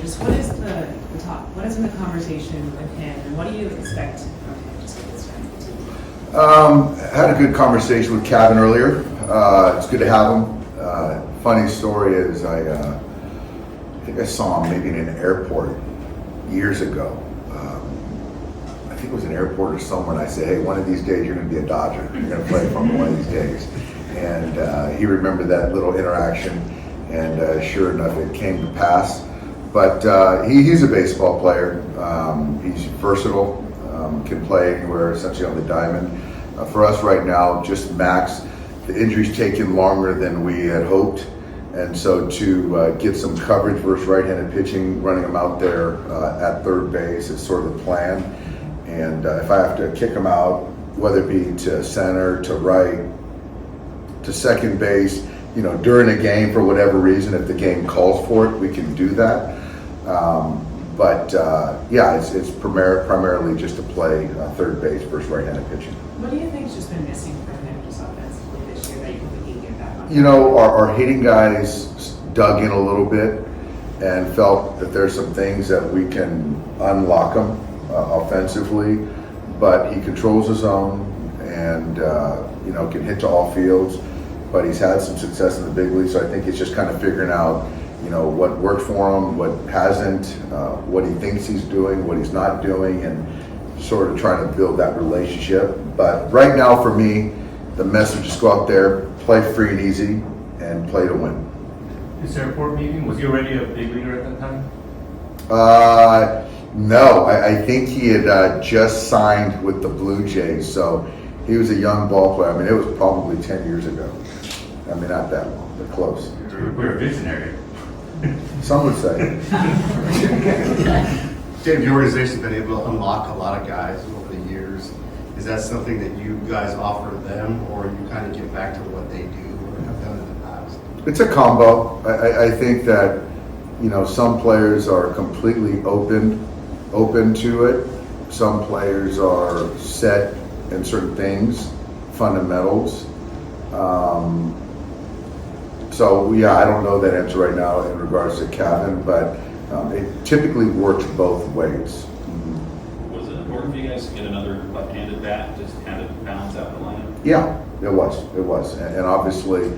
just what is the top? What is in the conversation with him, and what do you expect from him just at this time? Had a good conversation with Cavan earlier. It's good to have him. Funny story is I think I saw him maybe in an airport years ago. I think it was an airport or somewhere, and I said, hey, one of these days you're going to be a Dodger. You're going to play for me one of these days. And he remembered that little interaction, and sure enough, it came to pass. But he's a baseball player. He's versatile, can play anywhere, essentially on the diamond. For us right now, just Max, the injury's taken longer than we had hoped. And so to get some coverage versus right-handed pitching, running him out there at third base is sort of the plan. And if I have to kick him out, whether it be to center, to right, to second base, you know, during a game for whatever reason, if the game calls for it, we can do that. Yeah, it's primarily just to play third base versus right-handed pitching. What do you think's just been missing from him just offensively this year that you think he can get back on? You know, our hitting guys dug in a little bit and felt that there's some things that we can unlock him offensively, but he controls his own and, you know, can hit to all fields, but he's had some success in the big leagues, so I think it's just kind of figuring out, you know, what worked for him, what hasn't, what he thinks he's doing, what he's not doing, and sort of trying to build that relationship. But right now for me, the message is go out there, play free and easy, and play to win. This airport meeting, was he already a big leaguer at that time? No, I think he had just signed with the Blue Jays, so he was a young ball player. I mean, it was probably 10 years ago. I mean, not that long, but close. We're a visionary. Some would say. Dave, the organization's been able to unlock a lot of guys over the years. Is that something that you guys offer them, or you kind of get back to what they do or have done in the past? It's a combo. I think that, you know, some players are completely open to it. Some players are set in certain things, fundamentals. So yeah, I don't know that answer right now in regards to Cavan, but it typically works both ways. Was it important for you guys to get another left-handed bat, just kind of balance out the lineup? Yeah, it was, and obviously,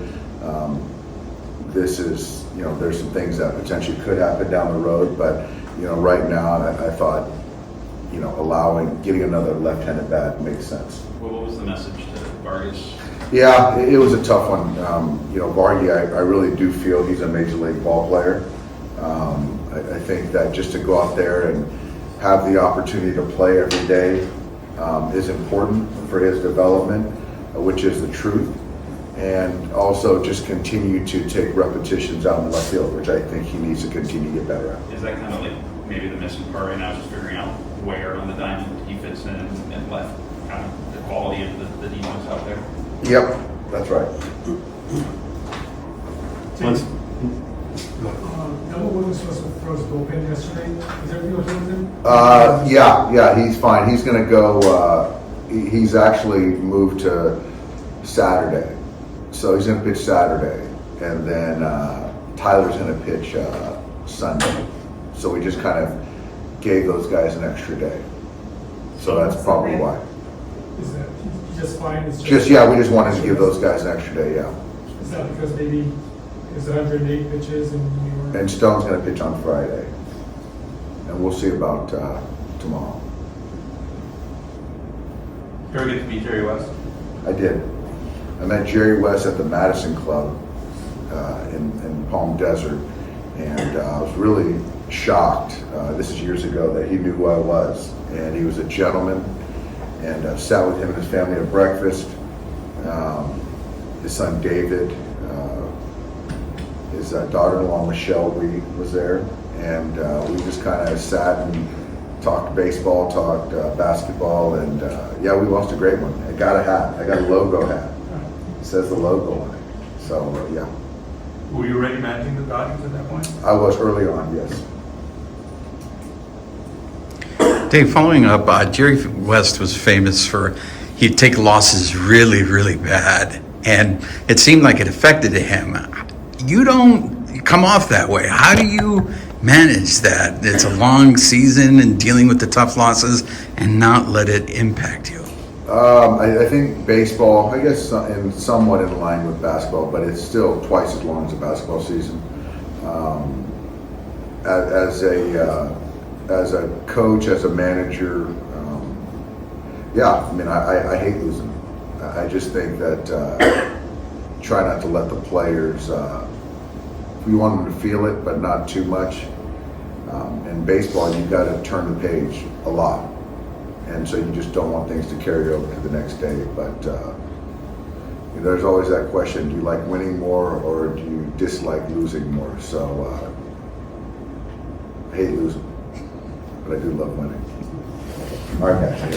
this is, you know, there's some things that potentially could happen down the road, but you know, right now, I thought, you know, getting another left-handed bat makes sense. Well, what was the message to Vargas? Yeah, it was a tough one. You know, Vargy, I really do feel he's a major league ball player. I think that just to go out there and have the opportunity to play every day is important for his development, which is the truth. And also just continue to take repetitions out in the left field, which I think he needs to continue to get better at. Is that kind of like maybe the missing part right now, is just figuring out where on the diamond he fits in and left kind of the quality of the defense out there? Yep, that's right. Yamamoto was supposed to throw his bullpen yesterday. Is everything okay with him? Yeah, he's fine. He's going to go. He's actually moved to Saturday, so he's going to pitch Saturday, and then Tyler's going to pitch Sunday. So we just kind of gave those guys an extra day. So that's probably why. Is that just fine? It's We just wanted to give those guys an extra day, yeah. Is that because maybe it's 108 pitches and you were... And Stone's going to pitch on Friday, and we'll see about tomorrow. You ever get to meet Jerry West? I did. I met Jerry West at the Madison Club in Palm Desert, and I was really shocked. This is years ago, that he knew who I was, and he was a gentleman. And sat with him and his family at breakfast. His son David, his daughter-in-law Michelle was there, and we just kind of sat and talked baseball, talked basketball, and yeah, we lost a great one. I got a hat. I got a logo hat. It says the logo on it. So yeah. Were you already managing the Dodgers at that point? I was early on, yes. Dave, following up, Jerry West was famous for he'd take losses really, really bad, and it seemed like it affected him. You don't come off that way. How do you manage that? It's a long season and dealing with the tough losses and not let it impact you. I think baseball, I guess, somewhat in line with basketball, but it's still twice as long as a basketball season. As a coach, as a manager, yeah, I mean, I hate losing. I just think that try not to let the players. You want them to feel it, but not too much. In baseball, you've got to turn the page a lot. And so you just don't want things to carry over to the next day. But there's always that question, do you like winning more or do you dislike losing more? So I hate losing, but I do love winning. All right, guys.